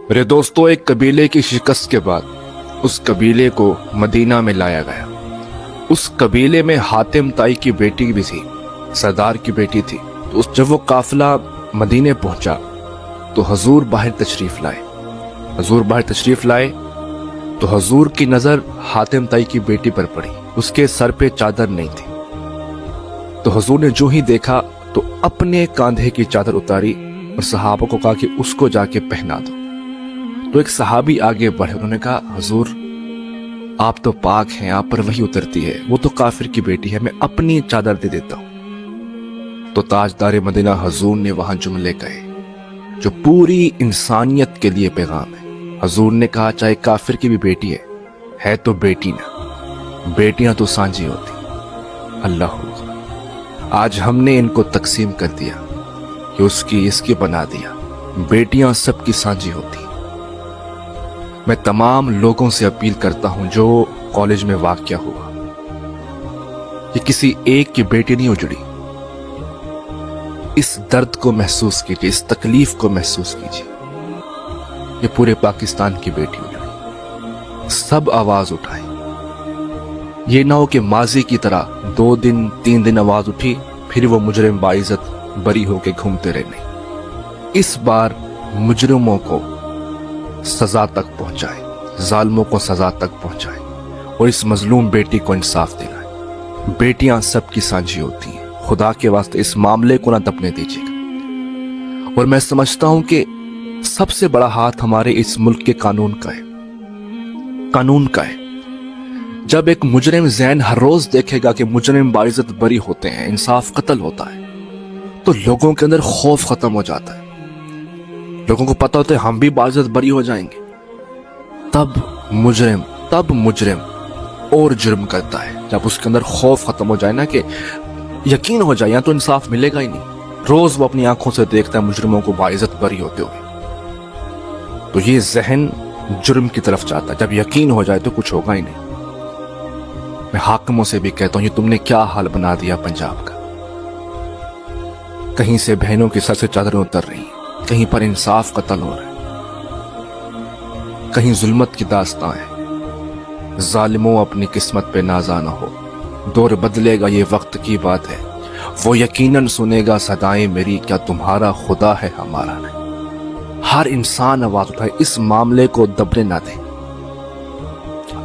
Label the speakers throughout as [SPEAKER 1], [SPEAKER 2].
[SPEAKER 1] میرے دوستوں، ایک قبیلے کی شکست کے بعد اس قبیلے کو مدینہ میں لایا گیا۔ اس قبیلے میں حاتم تائی کی بیٹی بھی تھی، سردار کی بیٹی تھی۔ تو جب وہ قافلہ مدینے پہنچا تو حضور باہر تشریف لائے۔ حضور باہر تشریف لائے تو حضور کی نظر حاتم تائی کی بیٹی پر پڑی۔ اس کے سر پہ چادر نہیں تھی۔ تو حضور نے جو ہی دیکھا تو اپنے کاندھے کی چادر اتاری اور صحابہ کو کہا کہ اس کو جا کے پہنا دو۔ تو ایک صحابی آگے بڑھے، انہوں نے کہا حضور آپ تو پاک ہیں، آپ پر وحی اترتی ہے، وہ تو کافر کی بیٹی ہے، میں اپنی چادر دے دیتا ہوں۔ تو تاجدار مدینہ حضور نے وہاں جملے کہے جو پوری انسانیت کے لیے پیغام ہے۔ حضور نے کہا چاہے کافر کی بھی بیٹی ہے تو بیٹی نہ، بیٹیاں تو سانجی ہوتی۔ اللہ آج ہم نے ان کو تقسیم کر دیا کہ اس کی بنا دیا۔ بیٹیاں سب کی سانجی ہوتی۔ میں تمام لوگوں سے اپیل کرتا ہوں جو کالج میں واقعہ ہوا، یہ کسی ایک کی بیٹی نہیں اجڑی۔ اس درد کو محسوس کیجیے، اس تکلیف کو محسوس کیجیے۔ یہ پورے پاکستان کی بیٹی اجڑی۔ سب آواز اٹھائیں۔ یہ نہ ہو کہ ماضی کی طرح 2 دن 3 دن آواز اٹھی پھر وہ مجرم باعزت بری ہو کے گھومتے رہنے۔ اس بار مجرموں کو سزا تک پہنچائے، ظالموں کو سزا تک پہنچائے اور اس مظلوم بیٹی کو انصاف دلائے۔ بیٹیاں سب کی سانجھی ہوتی ہیں، خدا کے واسطے اس معاملے کو نہ دبنے دیجیے گا۔ اور میں سمجھتا ہوں کہ سب سے بڑا ہاتھ ہمارے اس ملک کے قانون کا ہے، قانون کا ہے۔ جب ایک مجرم ذہن ہر روز دیکھے گا کہ مجرم باعزت بری ہوتے ہیں، انصاف قتل ہوتا ہے، تو لوگوں کے اندر خوف ختم ہو جاتا ہے۔ لوگوں کو پتہ ہوتا ہے ہم بھی باعزت بری ہو جائیں گے۔ تب مجرم اور جرم کرتا ہے، جب اس کے اندر خوف ختم ہو جائے نا، کہ یقین ہو جائے یا تو انصاف ملے گا ہی نہیں۔ روز وہ اپنی آنکھوں سے دیکھتا ہے مجرموں کو باعزت بری ہوتے ہوئے، تو یہ ذہن جرم کی طرف جاتا ہے۔ جب یقین ہو جائے تو کچھ ہوگا ہی نہیں۔ میں حاکموں سے بھی کہتا ہوں یہ تم نے کیا حال بنا دیا پنجاب کا۔ کہیں سے بہنوں کی سر سے چادریں اتر رہی ہیں، کہیں پر انصاف قتل ہو رہا ہے، کہیں ظلمت کی داستان ہے۔ ظالموں اپنی قسمت پہ نازا نہ ہو، دور بدلے گا یہ وقت کی بات ہے۔ وہ یقیناً سنے گا صدائیں میری، کیا تمہارا خدا ہے ہمارا نہیں۔ ہر انسان آواز اٹھائے، اس معاملے کو دبنے نہ دیں،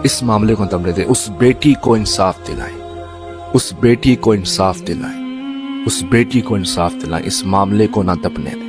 [SPEAKER 1] اس معاملے کو دبنے دیں۔ اس بیٹی کو انصاف دلائیں، اس بیٹی کو انصاف دلائیں، اس بیٹی کو انصاف دلائیں۔ اس معاملے کو نہ دبنے دیں۔